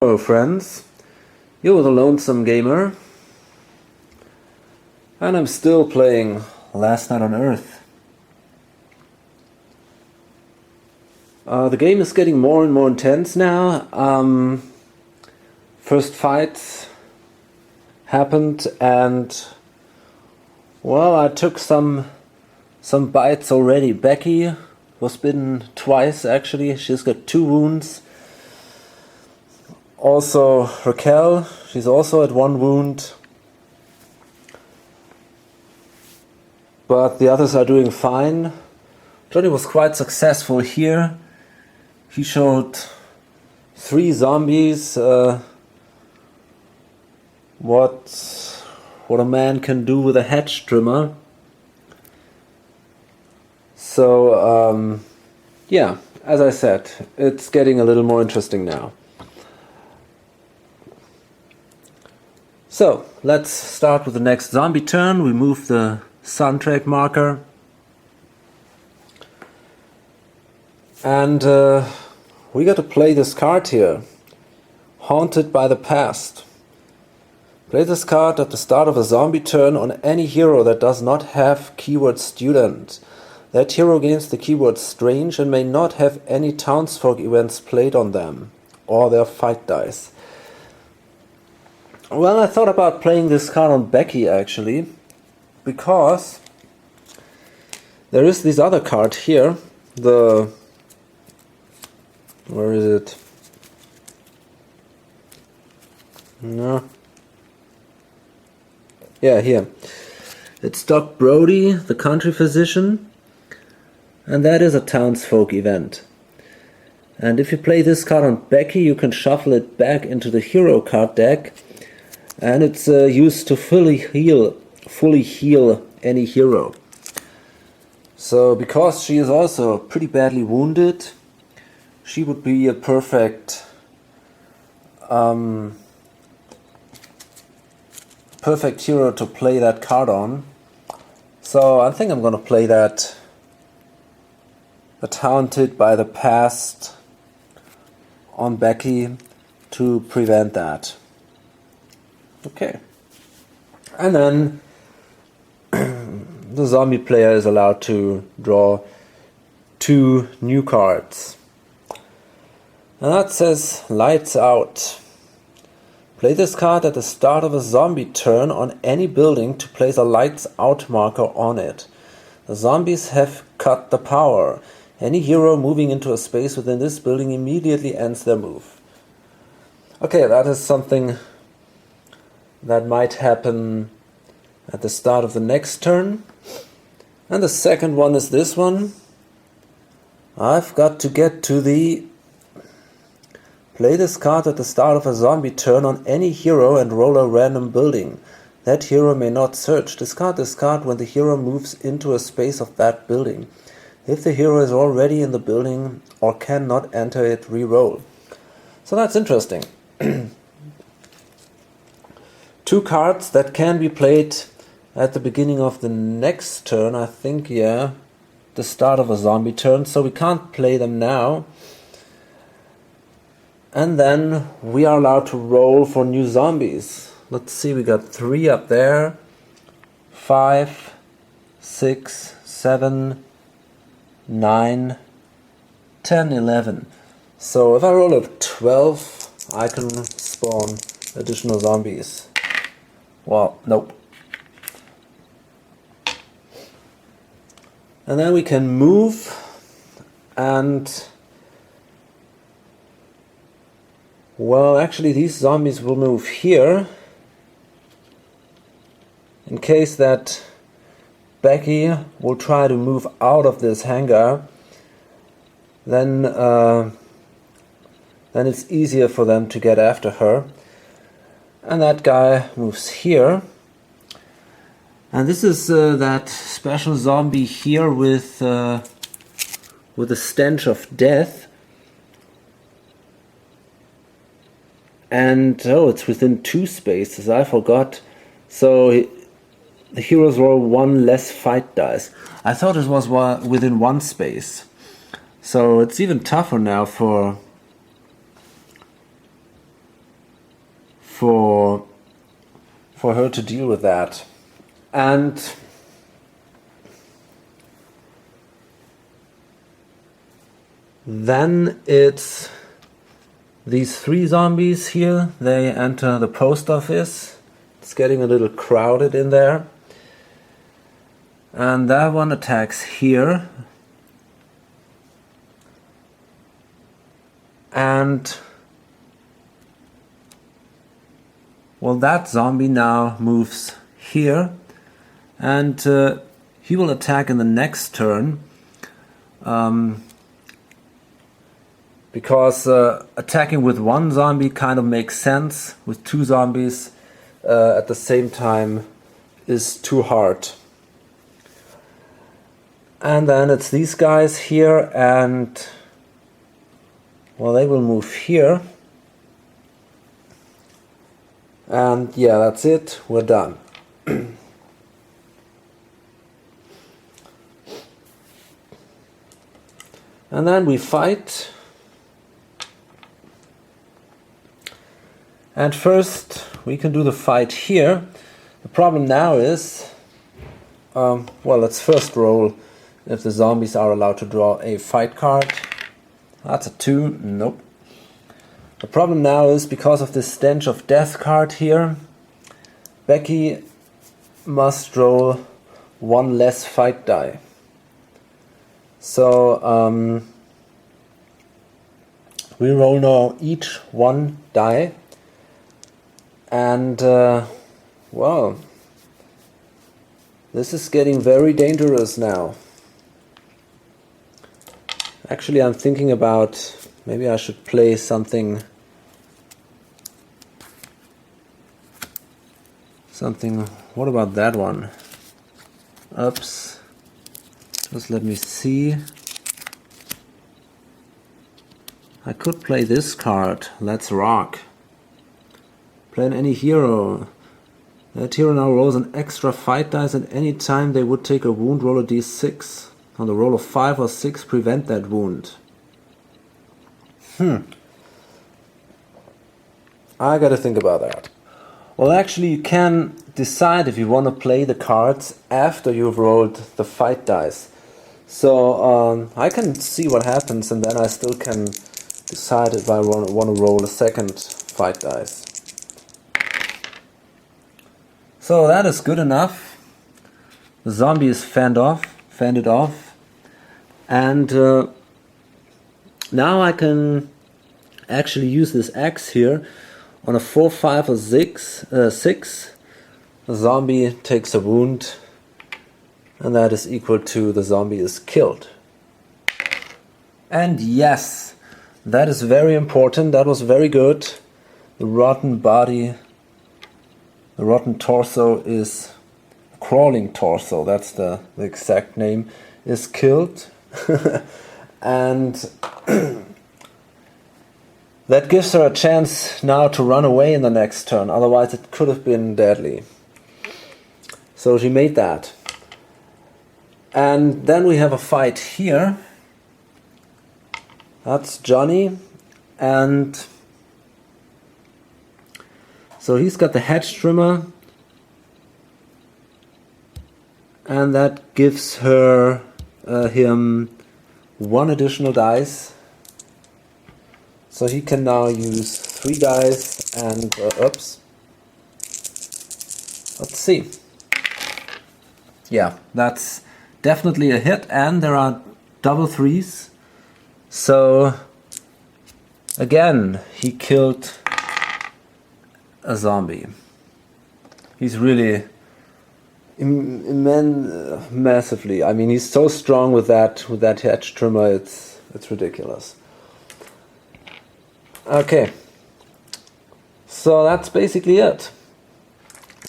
Hello friends, you're the Lonesome Gamer, and I'm still playing Last Night on Earth. The game is getting more and more intense now. First fights happened and, well, I took some bites already. Becky was bitten twice actually, she's got 2 wounds. Also Raquel, she's also at 1 wound. But the others are doing fine. Johnny was quite successful here. He showed 3 zombies. What a man can do with a hedge trimmer. So yeah, as I said, it's getting a little more interesting now. So, let's start with the next zombie turn. We move the soundtrack marker. And we got to play this card here. Haunted by the Past. Play this card at the start of a zombie turn on any hero that does not have keyword student. That hero gains the keyword strange and may not have any townsfolk events played on them, or their fight dice. Well, I thought about playing this card on Becky actually, because there is this other card here, where is it? No. Yeah, here. It's Doc Brody, the country physician, and that is a townsfolk event. And if you play this card on Becky, you can shuffle it back into the hero card deck. And it's used to fully heal any hero. So because she is also pretty badly wounded, she would be a perfect hero to play that card on. So I think I'm gonna play that, the Haunted by the Past, on Becky to prevent that. Okay, and then the zombie player is allowed to draw 2 new cards. And that says Lights Out. Play this card at the start of a zombie turn on any building to place a Lights Out marker on it. The zombies have cut the power. Any hero moving into a space within this building immediately ends their move. Okay, that is something that might happen at the start of the next turn. And the second one is this one. I've got to get to the play this card at the start of a zombie turn on any hero and roll a random building. That hero may not search. Discard this card when the hero moves into a space of that building. If the hero is already in the building or cannot enter it, re-roll. So that's interesting. 2 cards that can be played at the beginning of the next turn, I think, yeah, the start of a zombie turn, so we can't play them now. And then we are allowed to roll for new zombies. Let's see, we got 3 up there, 5, 6, 7, 9, 10, 11. So if I roll a 12, I can spawn additional zombies. Well, nope. And then we can move, and well, actually these zombies will move here in case that Becky will try to move out of this hangar. Then it's easier for them to get after her. And that guy moves here. And this is that special zombie here with a stench of death. And oh, it's within 2 spaces, I forgot. So the heroes roll 1 less fight dice. I thought it was within 1 space. So it's even tougher now for for her to deal with that. And then it's these 3 zombies here. They enter the post office. It's getting a little crowded in there. And that one attacks here. And well, that zombie now moves here, and he will attack in the next turn, because attacking with 1 zombie kind of makes sense. With 2 zombies at the same time is too hard. And then it's these guys here, and well, they will move here. And yeah, that's it. We're done. And then we fight. And first we can do the fight here. The problem now is, well, let's first roll if the zombies are allowed to draw a fight card. That's a 2. Nope. The problem now is, because of this stench of death card here, Becky must roll 1 less fight die. So we roll now each 1 die, and well, this is getting very dangerous now. Actually, I'm thinking about maybe I should play something. What about that one? Oops. Just let me see. I could play this card. Let's rock. Play any hero. That hero now rolls an extra fight dice, and any time they would take a wound, roll a d6. On the roll of 5 or 6, prevent that wound. I gotta think about that. Well, actually, you can decide if you want to play the cards after you've rolled the fight dice. So I can see what happens, and then I still can decide if I want to roll a second fight dice. So that is good enough. The zombie is fended off, and now I can actually use this axe here. On a 4, 5, or 6, the zombie takes a wound, and that is equal to the zombie is killed. And yes, that is very important. That was very good. The rotten body, the rotten torso is crawling torso. That's the exact name. Is killed, and that gives her a chance now to run away in the next turn, otherwise it could have been deadly. So she made that. And then we have a fight here. That's Johnny. And so he's got the hedge trimmer. And that gives him 1 additional dice. So he can now use 3 dice and, oops. Let's see. Yeah, that's definitely a hit, and there are double 3s. So, again, he killed a zombie. He's really massively. I mean, he's so strong with that hedge trimmer. It's ridiculous. Okay, so that's basically it.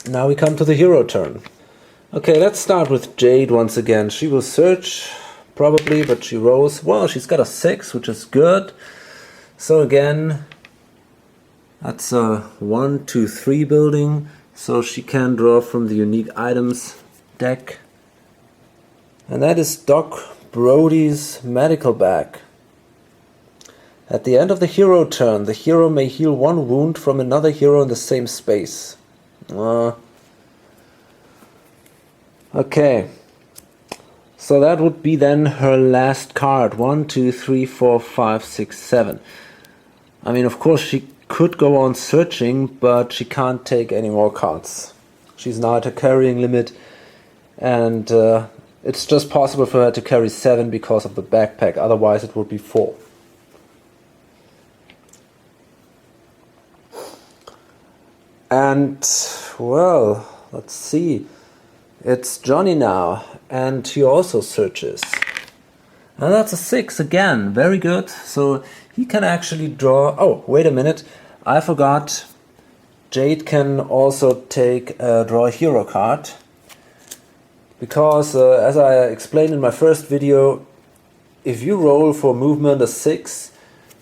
Now we come to the hero turn. Okay, let's start with Jade once again. She will search, probably, but she rolls. Well, she's got a 6, which is good. So again, that's a 1, 2, 3 building. So she can draw from the unique items deck. And that is Doc Brody's medical bag. At the end of the hero turn, the hero may heal one wound from another hero in the same space. Okay. So that would be then her last card. 1, 2, 3, 4, 5, 6, 7. I mean, of course she could go on searching, but she can't take any more cards. She's now at her carrying limit, and it's just possible for her to carry 7 because of the backpack. Otherwise it would be 4. And, well, let's see. It's Johnny now, and he also searches. And that's a 6 again, very good. So he can actually draw... Oh, wait a minute, I forgot. Jade can also draw a hero card. Because, as I explained in my first video, if you roll for movement a 6,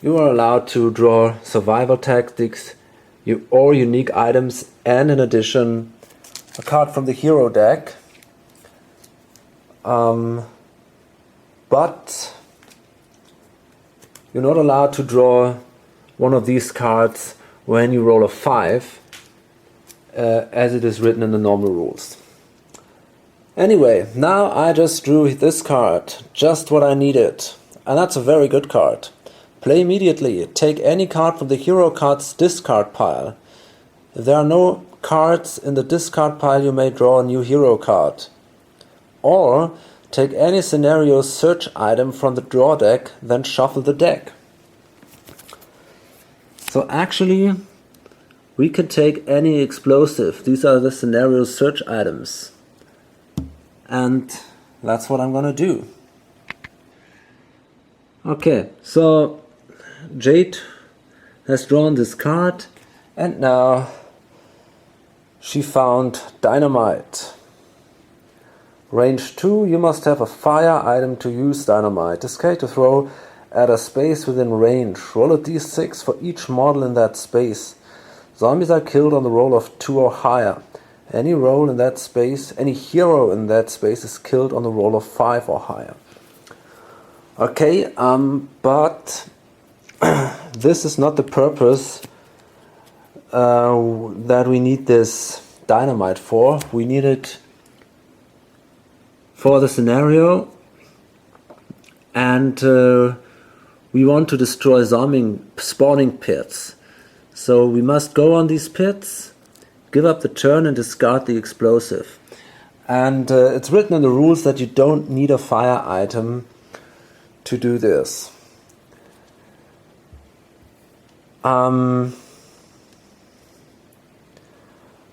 you are allowed to draw survival tactics or unique items, and in addition a card from the hero deck. But you're not allowed to draw one of these cards when you roll a 5, as it is written in the normal rules. Anyway, now I just drew this card, just what I needed, and that's a very good card. Play immediately. Take any card from the hero card's discard pile. If there are no cards in the discard pile, you may draw a new hero card. Or take any scenario search item from the draw deck, then shuffle the deck. So actually, we can take any explosive. These are the scenario search items. And that's what I'm gonna do. Okay, so Jade has drawn this card, and now she found dynamite. Range 2, you must have a fire item to use dynamite. Discard to throw at a space within range. Roll a d6 for each model in that space. Zombies are killed on the roll of 2 or higher. Any hero in that space is killed on the roll of 5 or higher. Okay, but this is not the purpose that we need this dynamite for. We need it for the scenario, and we want to destroy zombie spawning pits. So we must go on these pits, give up the turn and discard the explosive. And it's written in the rules that you don't need a fire item to do this. And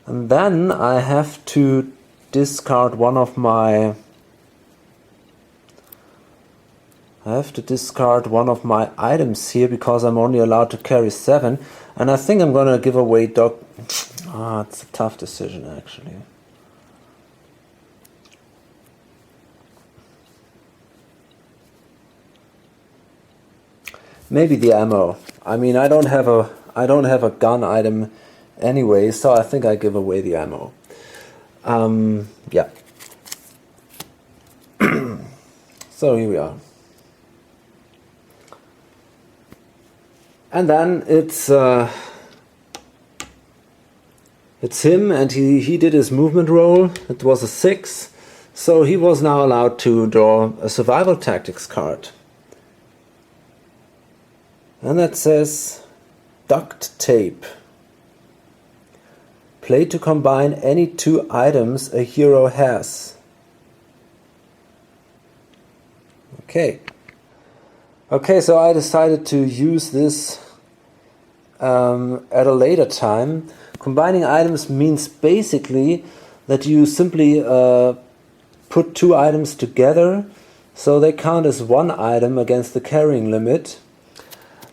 then I have to discard one of my items here, because I'm only allowed to carry 7, and I think I'm gonna give away it's a tough decision actually. Maybe the ammo. I mean, I don't have a gun item anyway, so I think I give away the ammo. Yeah. So here we are. And then it's him, and he did his movement roll. It was a 6, so he was now allowed to draw a survival tactics card. And that says duct tape. Play to combine any 2 items a hero has. Okay, so I decided to use this at a later time. Combining items means basically that you simply put 2 items together, so they count as 1 item against the carrying limit.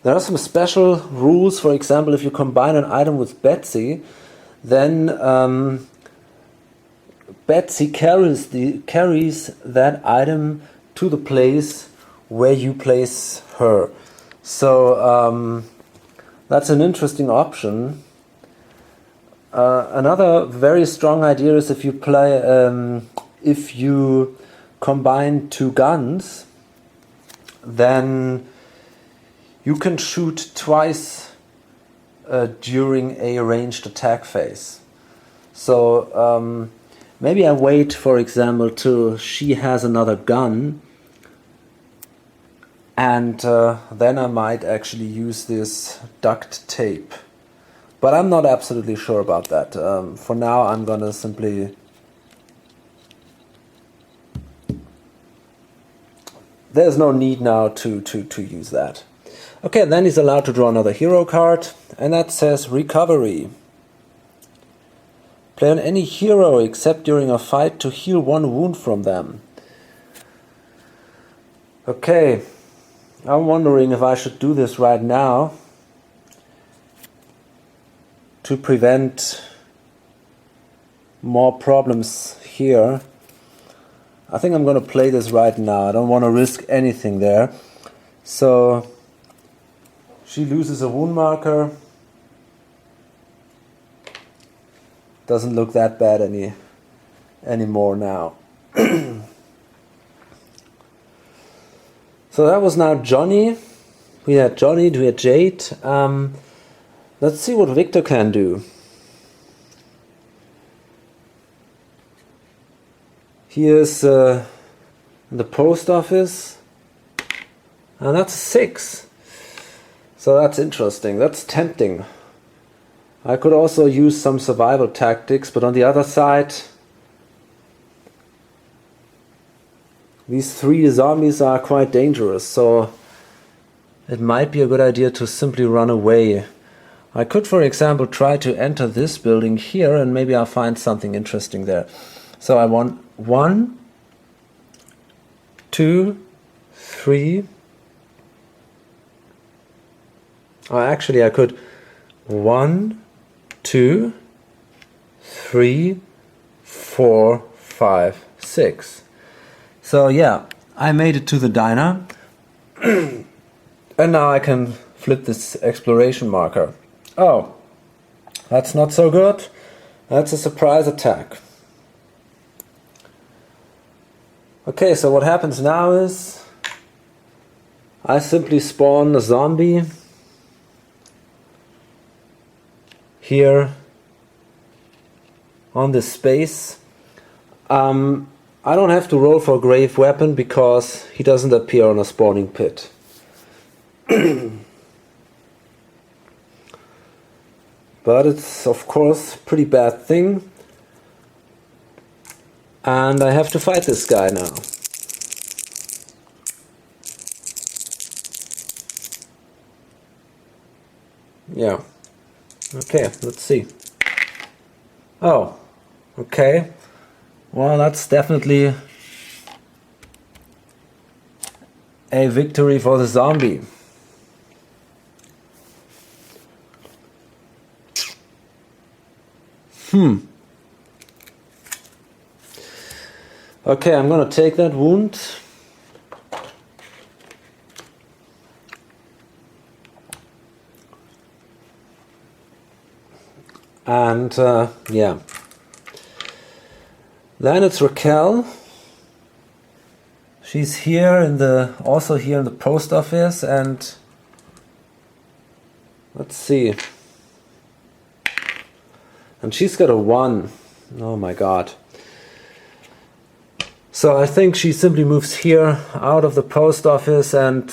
There are some special rules. For example, if you combine an item with Betsy, then Betsy carries that item to the place where you place her. So that's an interesting option. Another very strong idea is if you combine 2 guns, then you can shoot twice during a ranged attack phase. So maybe I wait, for example, till she has another gun, and then I might actually use this duct tape. But I'm not absolutely sure about that. For now, I'm gonna simply... There's no need now to use that. Okay, then he's allowed to draw another hero card, and that says Recovery. Play on any hero except during a fight to heal 1 wound from them. Okay, I'm wondering if I should do this right now to prevent more problems here. I think I'm going to play this right now. I don't want to risk anything there. So she loses a wound marker. Doesn't look that bad anymore now. So that was now Johnny. We had Johnny, we had Jade. Let's see what Victor can do. He is in the post office, and that's a 6. So that's interesting, that's tempting. I could also use some survival tactics, but on the other side, these 3 zombies are quite dangerous, so it might be a good idea to simply run away. I could, for example, try to enter this building here, and maybe I'll find something interesting there. So I want 1, 2, 3. Oh, actually I could 1, 2, 3, 4, 5, 6. So yeah, I made it to the diner. And now I can flip this exploration marker. Oh, that's not so good. That's a surprise attack. Okay, so what happens now is I simply spawn a zombie here on this space. I don't have to roll for a grave weapon because he doesn't appear on a spawning pit. But it's of course a pretty bad thing. And I have to fight this guy now. Yeah. Okay, let's see. Oh, okay. Well, that's definitely a victory for the zombie. Okay, I'm gonna take that wound. And yeah. Then it's Raquel. She's here also here in the post office, and let's see. And she's got a 1. Oh my god. So I think she simply moves here out of the post office, and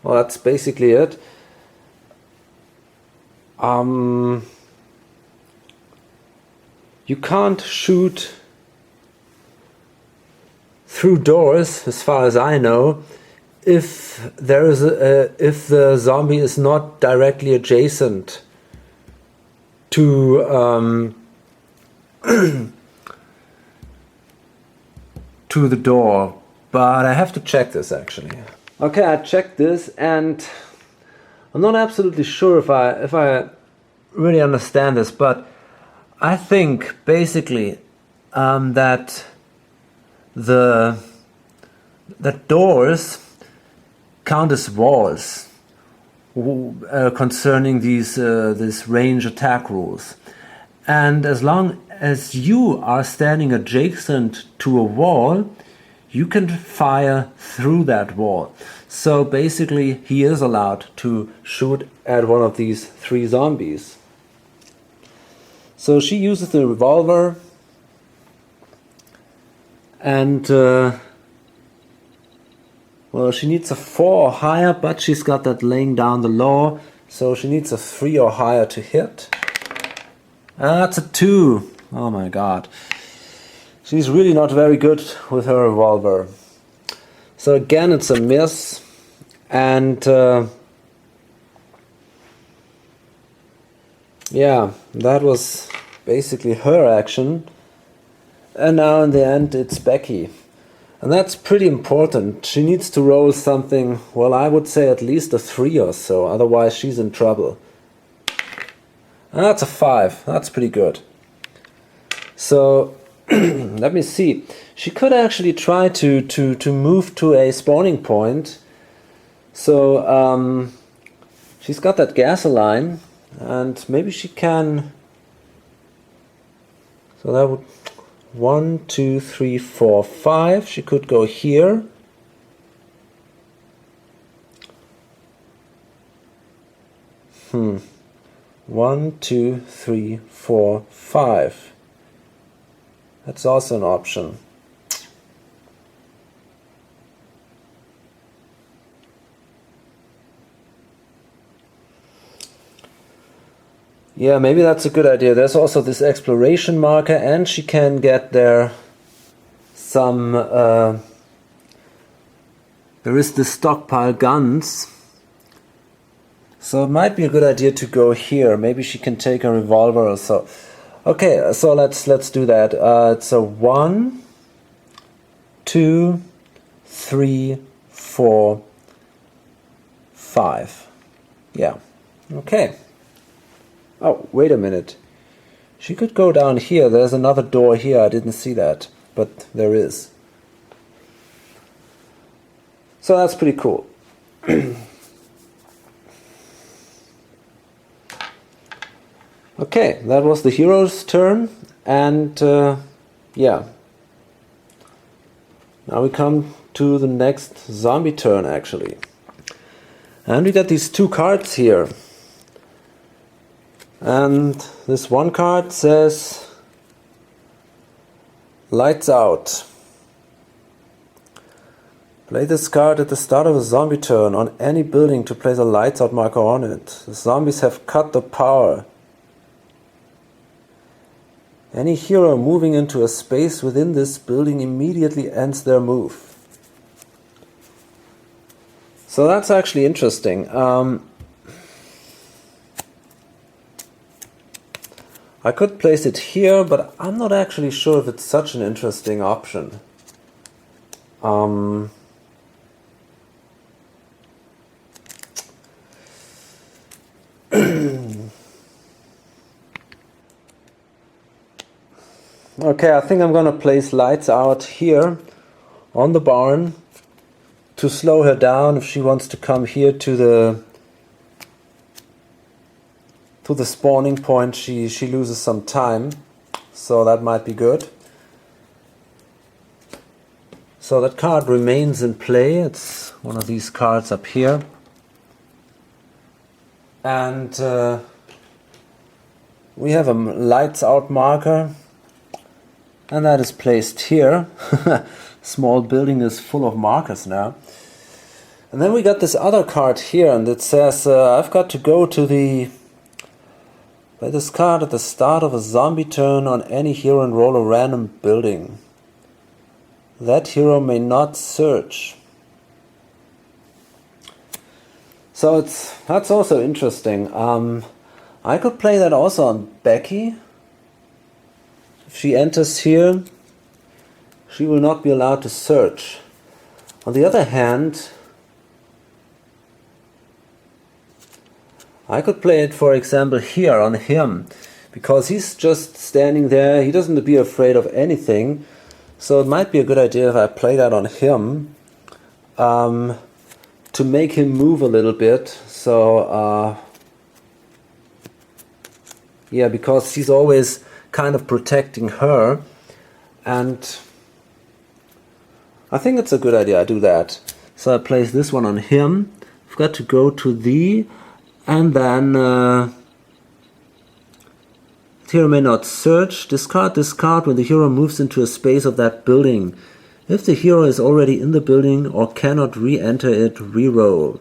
well, that's basically it. You can't shoot through doors, as far as I know, if if the zombie is not directly adjacent to to the door. But I have to check this actually. Okay, I checked this, and I'm not absolutely sure if I really understand this, but I think basically that the doors count as walls concerning these range attack rules, and as long as you are standing adjacent to a wall, you can fire through that wall. So basically he is allowed to shoot at one of these 3 zombies. So she uses the revolver, and well, she needs a 4 or higher, but she's got that laying down the law, so she needs a 3 or higher to hit. That's a 2. Oh my god. She's really not very good with her revolver. So again, it's a miss, and yeah, that was basically her action. And now in the end it's Becky. And that's pretty important. She needs to roll something, well, I would say at least a 3 or so, otherwise she's in trouble. And that's a 5. That's pretty good. So let me see. She could actually try to move to a spawning point. So she's got that gasoline, and maybe she can. So that would 1, 2, 3, 4, 5. She could go here. Hmm. 1, 2, 3, 4, 5. That's also an option. Yeah, maybe that's a good idea. There's also this exploration marker, and she can get there some... there is the stockpile guns. So it might be a good idea to go here. Maybe she can take a revolver or so. Okay, so let's do that. It's a 1, 2, 3, 4, 5. Yeah. Okay. Oh, wait a minute. She could go down here. There's another door here. I didn't see that, but there is. So that's pretty cool. Okay, that was the hero's turn, and yeah. Now we come to the next zombie turn, actually. And we got these 2 cards here. And this one card says Lights Out. Play this card at the start of a zombie turn on any building to place a lights out marker on it. The zombies have cut the power. Any hero moving into a space within this building immediately ends their move. So that's actually interesting. I could place it here, but I'm not actually sure if it's such an interesting option. Okay, I think I'm gonna place Lights Out here on the barn to slow her down if she wants to come here to the spawning point. She loses some time, so that might be good. So that card remains in play. It's one of these cards up here, and we have a Lights Out marker. And that is placed here. Small building is full of markers now. And then we got this other card here, and it says I've got to go to the... Play this card at the start of a zombie turn on any hero and roll a random building. That hero may not search. So that's also interesting. I could play that also on Becky. If she enters here, she will not be allowed to search. On the other hand, I could play it, for example, here on him, because he's just standing there. He doesn't be afraid of anything. So it might be a good idea if I play that on him, to make him move a little bit. So yeah, because he's always kind of protecting her, and I think it's a good idea I do that. So I place this one on him. I've got to go to the, and then hero may not search. Discard this card when the hero moves into a space of that building. If the hero is already in the building or cannot re-enter it, re-roll.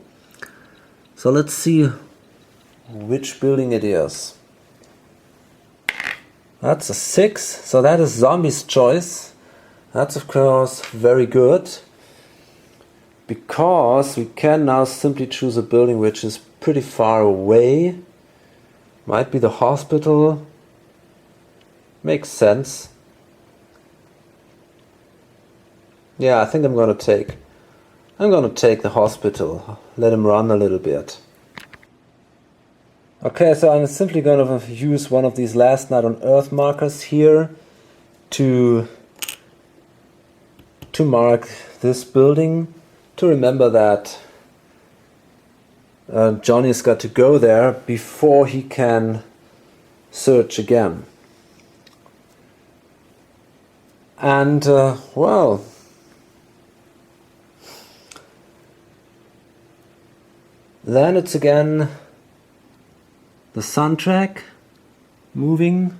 So let's see which building it is. That's a 6, so that is Zombie's choice. That's of course very good, because we can now simply choose a building which is pretty far away. Might be the hospital. Makes sense. Yeah, I think I'm gonna take the hospital. Let him run a little bit. Okay, so I'm simply gonna use one of these Last Night on Earth markers here to mark this building, to remember that Johnny's got to go there before he can search again. And well, then it's again the soundtrack moving,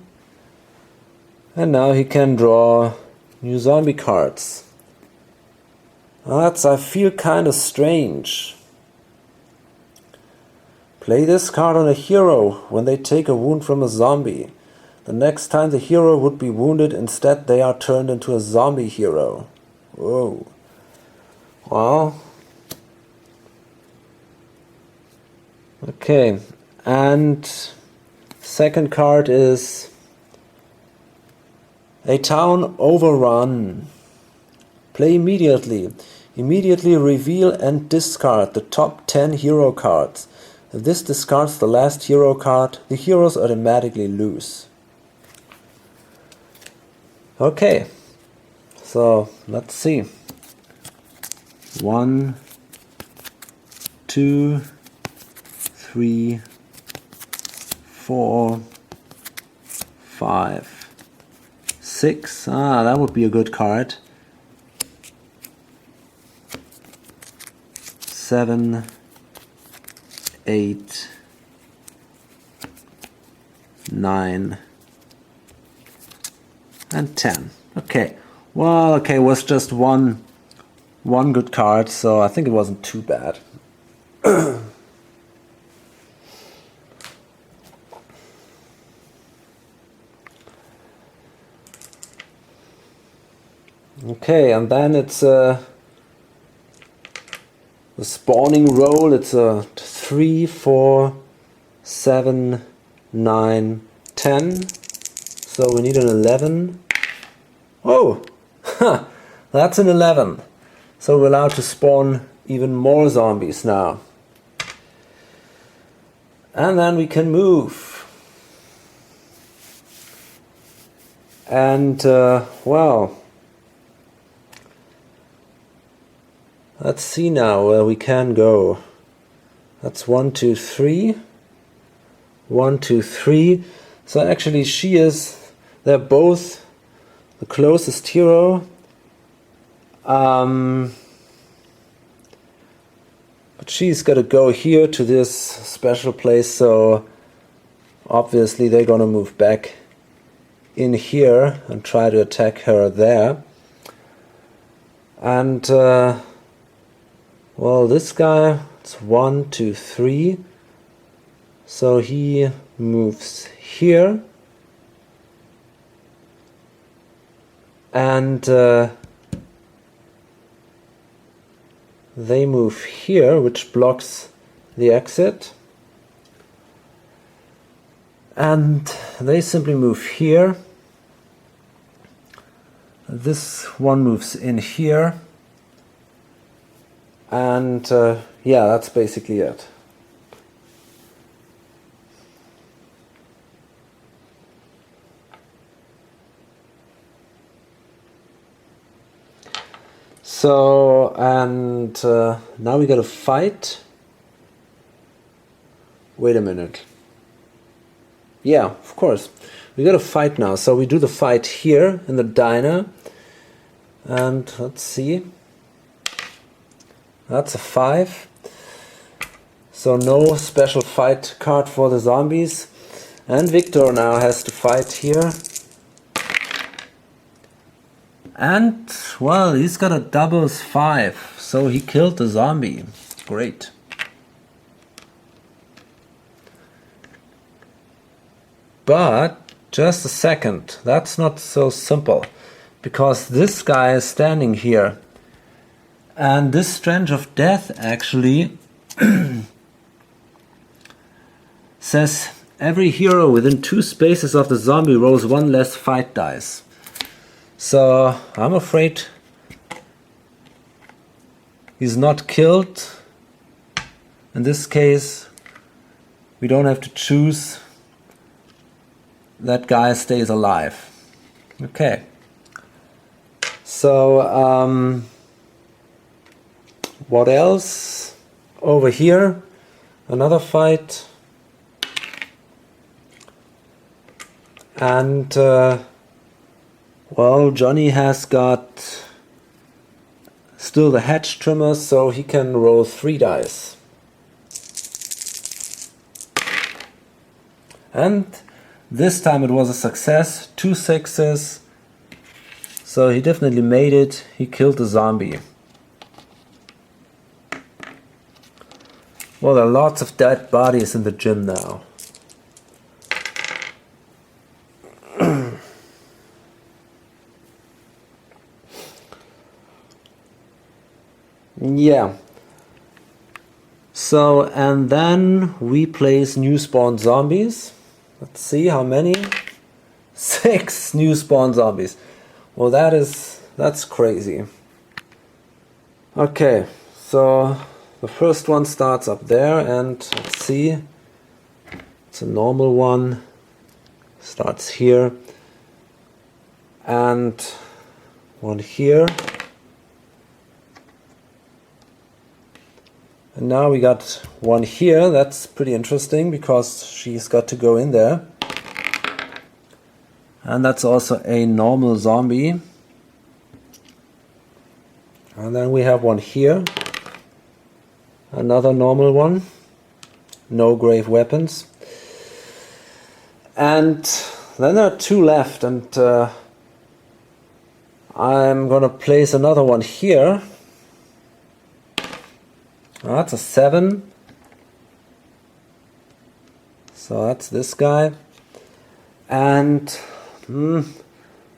and now he can draw new zombie cards. That's, I feel, kind of strange. Play this card on a hero when they take a wound from a zombie. The next time the hero would be wounded, instead they are turned into a zombie hero. Whoa. Well. Okay. And second card is a town overrun. Play immediately. Immediately reveal and discard the top 10 hero cards. If this discards the last hero card, the heroes automatically lose. Okay, so let's see. 1, 2, 3, 4, 5, 6. That would be a good card. 7, 8, 9, and 10. Okay. Well, okay, it was just one good card, so I think it wasn't too bad. Okay, and then it's the spawning roll. It's a 3, 4, 7, 9, 10. So we need an 11. Oh, that's an 11. So we're allowed to spawn even more zombies now. And then we can move. And, well, let's see now where we can go. That's 1, 2, 3. 1, 2, 3. So actually they're both the closest hero. But she's got to go here to this special place, so obviously they're gonna move back in here and try to attack her there. And well, this guy, it's 1, 2, 3. So he moves here. And they move here, which blocks the exit. And they simply move here. This one moves in here. And yeah, that's basically it. So, and now we gotta fight. Wait a minute. Yeah, of course. We gotta fight now. So we do the fight here in the diner. And let's see. That's a 5. So no special fight card for the zombies. And Victor now has to fight here. And, well, he's got a doubles 5. So he killed the zombie. Great. But, just a second. That's not so simple. Because this guy is standing here. And this Stench of Death actually says every hero within 2 spaces of the zombie rolls 1 less fight dice. So I'm afraid he's not killed. In this case, we don't have to choose. That guy stays alive. Okay. So what else? Over here, another fight. And well, Johnny has got still the hedge trimmer, so he can roll 3 dice. And this time it was a success, 2 6s. So he definitely made it. He killed the zombie. Well, there are lots of dead bodies in the gym now. Yeah. So, and then we place new spawn zombies. Let's see how many. 6 new spawn zombies. Well, that's crazy. Okay, so the first one starts up there, and let's see. It's a normal one. Starts here. And one here. And now we got one here. That's pretty interesting because she's got to go in there. And that's also a normal zombie. And then we have one here. Another normal one. No grave weapons. And then there are 2 left, and I'm gonna place another one here. That's a 7. So that's this guy. And the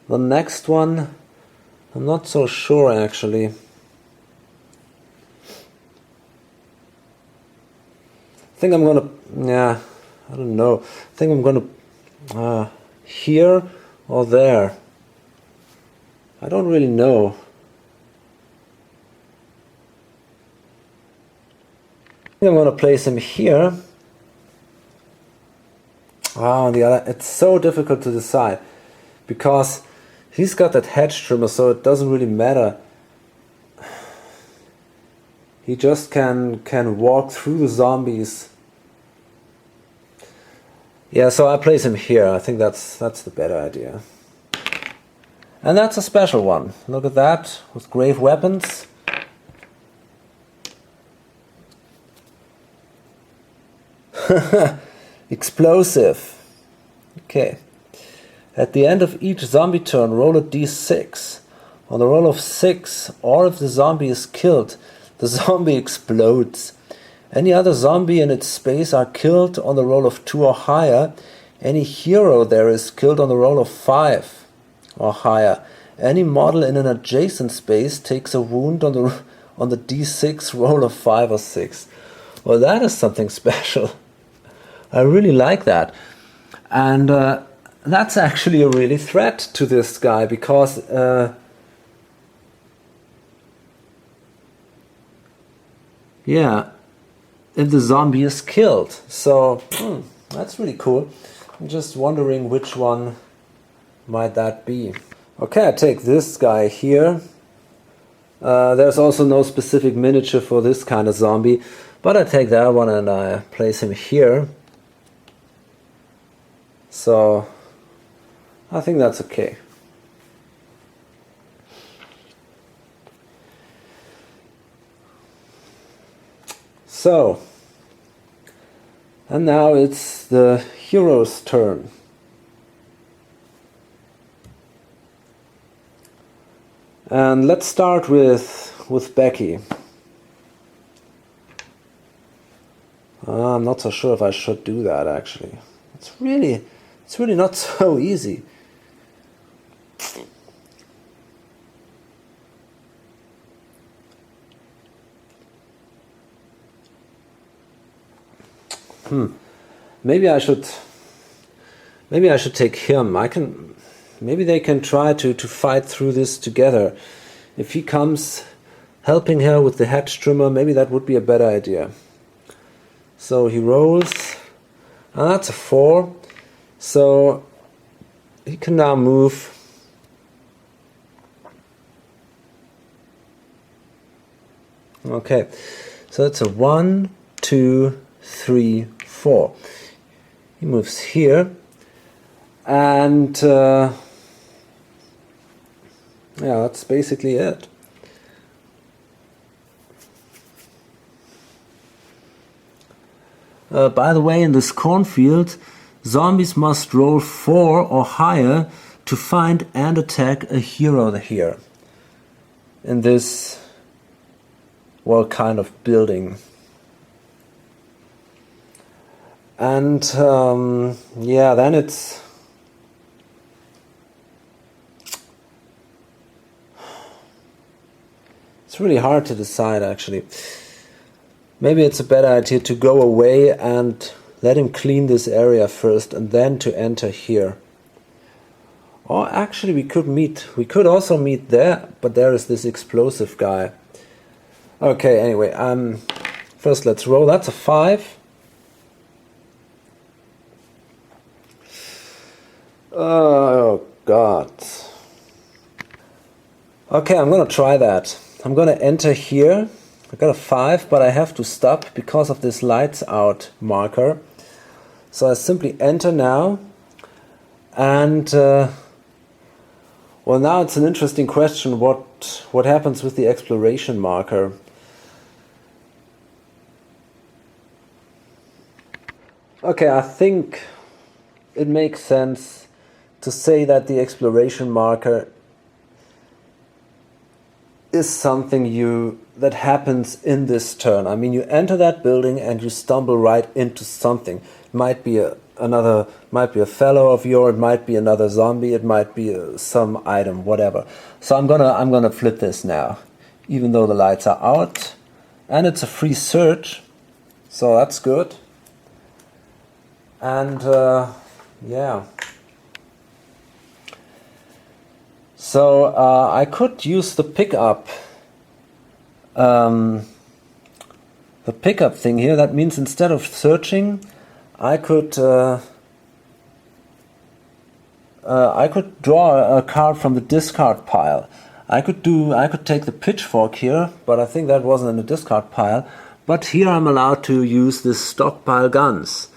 next one, I'm not so sure actually. I think I'm gonna, I don't know. I think I'm gonna here or there. I don't really know. I think I'm gonna place him here. On the other, it's so difficult to decide because he's got that hedge trimmer, so it doesn't really matter. He just can walk through the zombies. Yeah, so I place him here. I think that's the better idea. And that's a special one. Look at that, with grave weapons. Explosive. Okay. At the end of each zombie turn, roll a d6. On the roll of 6, or if the zombie is killed, the zombie explodes. Any other zombie in its space are killed on the roll of 2 or higher. Any hero there is killed on the roll of 5 or higher. Any model in an adjacent space takes a wound on the d6 roll of 5 or 6. Well, that is something special. I really like that. And that's actually a really threat to this guy because if the zombie is killed. So that's really cool. I'm just wondering which one might that be. Okay, I take this guy here. There's also no specific miniature for this kind of zombie, but I take that one and I place him here. So I think that's okay. So, and now it's the hero's turn. And let's start with Becky. I'm not so sure if I should do that actually. It's really not so easy. Maybe I should take him. Maybe they can try to fight through this together. If he comes helping her with the hedge trimmer, maybe that would be a better idea. So he rolls, and that's a 4. So he can now move. Okay, so it's a 1, 2, 3, 4. He moves here, and yeah, that's basically it. By the way, in this cornfield, zombies must roll 4 or higher to find and attack a hero here. In this, well, kind of building. And yeah, then it's really hard to decide actually. Maybe it's a better idea to go away and let him clean this area first and then to enter here. Or actually we could also meet there, but there is this explosive guy. Okay, anyway, first let's roll. That's a 5. Oh God. Okay, I'm gonna try that. I'm gonna enter here. I got a 5, but I have to stop because of this lights out marker. So I simply enter now, and well, now it's an interesting question. What happens with the exploration marker? Okay, I think it makes sense to say that the exploration marker is something that happens in this turn. I mean, you enter that building and you stumble right into something. It might be a fellow of yours, it might be another zombie, it might be some item, whatever. So I'm gonna flip this now, even though the lights are out, and it's a free search, so that's good. And yeah. So I could use the pickup thing here. That means instead of searching, I could draw a card from the discard pile. I could take the pitchfork here, but I think that wasn't in the discard pile. But here I'm allowed to use this stockpile guns,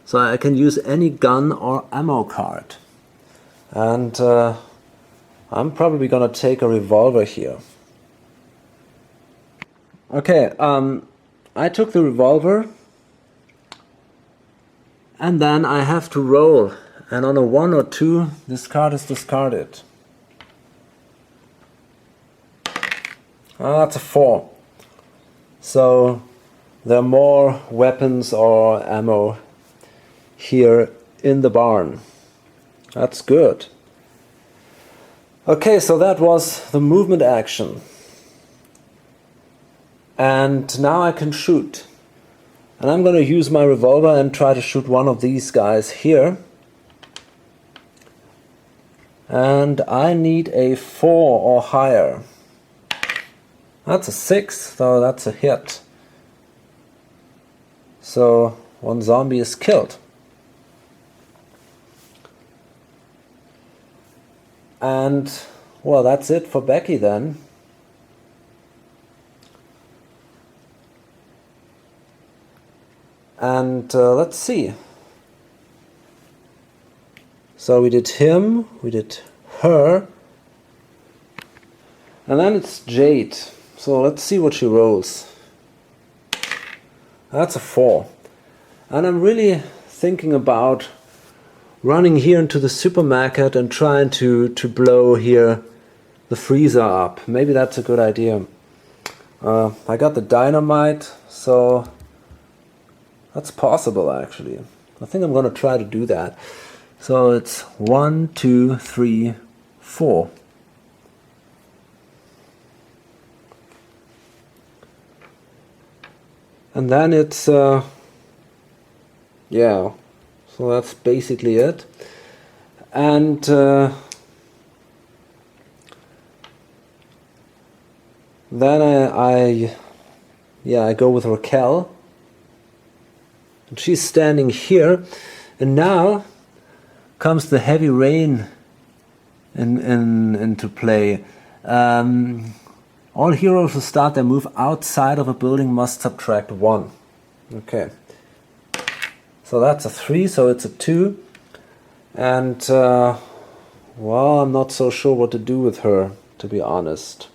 so I can use any gun or ammo card, and I'm probably gonna take a revolver here. Okay, I took the revolver, and then I have to roll, and on a 1 or 2 this card is discarded. That's a 4. So there are more weapons or ammo here in the barn. That's good. Okay, so that was the movement action. And now I can shoot. And I'm going to use my revolver and try to shoot one of these guys here. And I need a 4 or higher. That's a 6, so that's a hit. So one zombie is killed. And, well, that's it for Becky then. And let's see. So we did him, we did her, and then it's Jade. So let's see what she rolls. That's a 4. And I'm really thinking about running here into the supermarket and trying to blow here the freezer up. Maybe that's a good idea. I got the dynamite, so that's possible actually. I think I'm gonna try to do that. So it's 1, 2, 3, 4. And then it's yeah, so that's basically it. And then I go with Raquel, and she's standing here, and now comes the heavy rain into play. All heroes who start their move outside of a building must subtract 1. Okay, so that's a 3, so it's a 2, and well, I'm not so sure what to do with her, to be honest.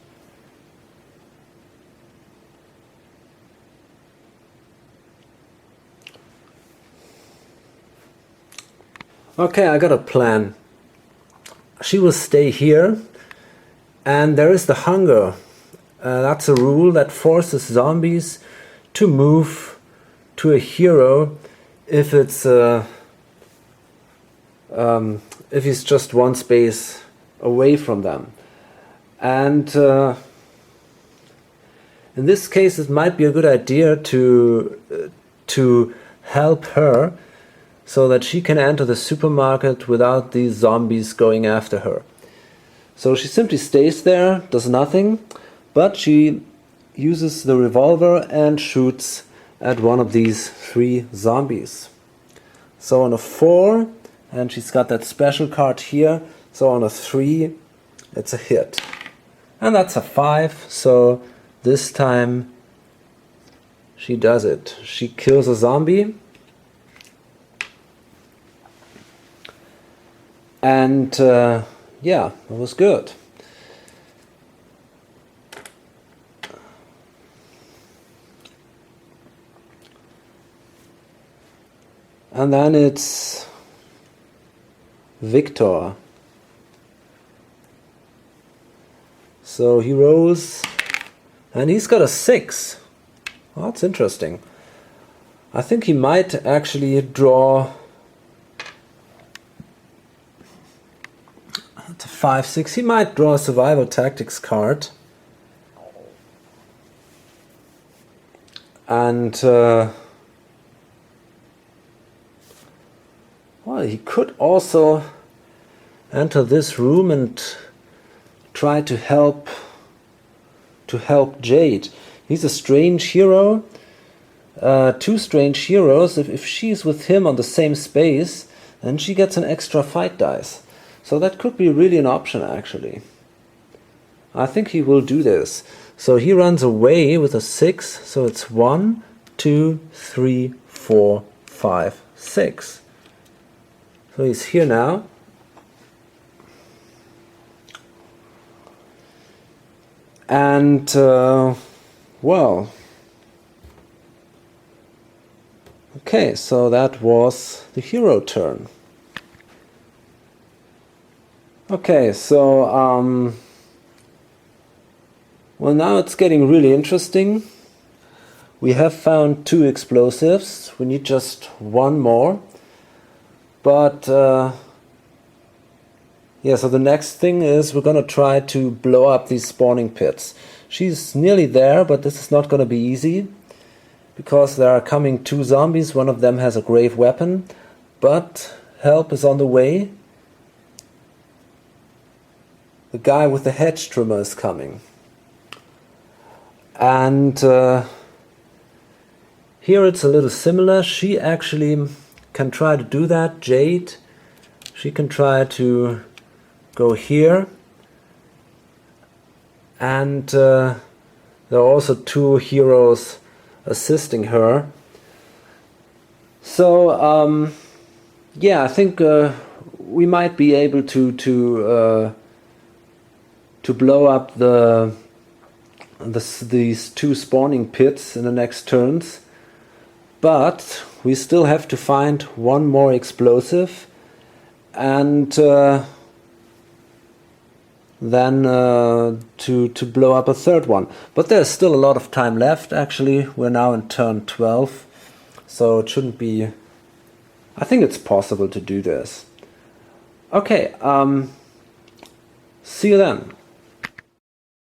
Okay, I got a plan. She will stay here, and there is the hunger. That's a rule that forces zombies to move to a hero if it's if he's just one space away from them. And in this case, it might be a good idea to help her, so that she can enter the supermarket without these zombies going after her. So she simply stays there, does nothing, but she uses the revolver and shoots at one of these 3 zombies. So on a 4, and she's got that special card here, so on a 3 it's a hit. And that's a 5, so this time she does it. She kills a zombie. And yeah, it was good. And then it's Victor. So he rolls, and he's got a 6. Well, that's interesting. I think he might actually draw 5, 6. He might draw a survival tactics card. And well, he could also enter this room and try to help Jade. He's a strange hero. 2 strange heroes. If she's with him on the same space, then she gets an extra fight dice. So that could be really an option, actually. I think he will do this. So he runs away with a 6. So it's 1, 2, 3, 4, 5, 6. So he's here now. And, well. Okay, so that was the hero turn. Okay, so well, now it's getting really interesting. We have found 2 explosives. We need just 1 more. But yeah, so the next thing is we're gonna try to blow up these spawning pits. She's nearly there, but this is not gonna be easy, because there are coming 2 zombies. One of them has a grave weapon, but help is on the way. The guy with the hedge trimmer is coming. And here it's a little similar. She actually can try to do that. Jade, she can try to go here. And there are also 2 heroes assisting her. So yeah, I think we might be able to blow up these 2 spawning pits in the next turns. But we still have to find one more explosive and then to blow up a third one. But there's still a lot of time left actually. We're now in turn 12, so it shouldn't be... I think it's possible to do this. Okay, see you then.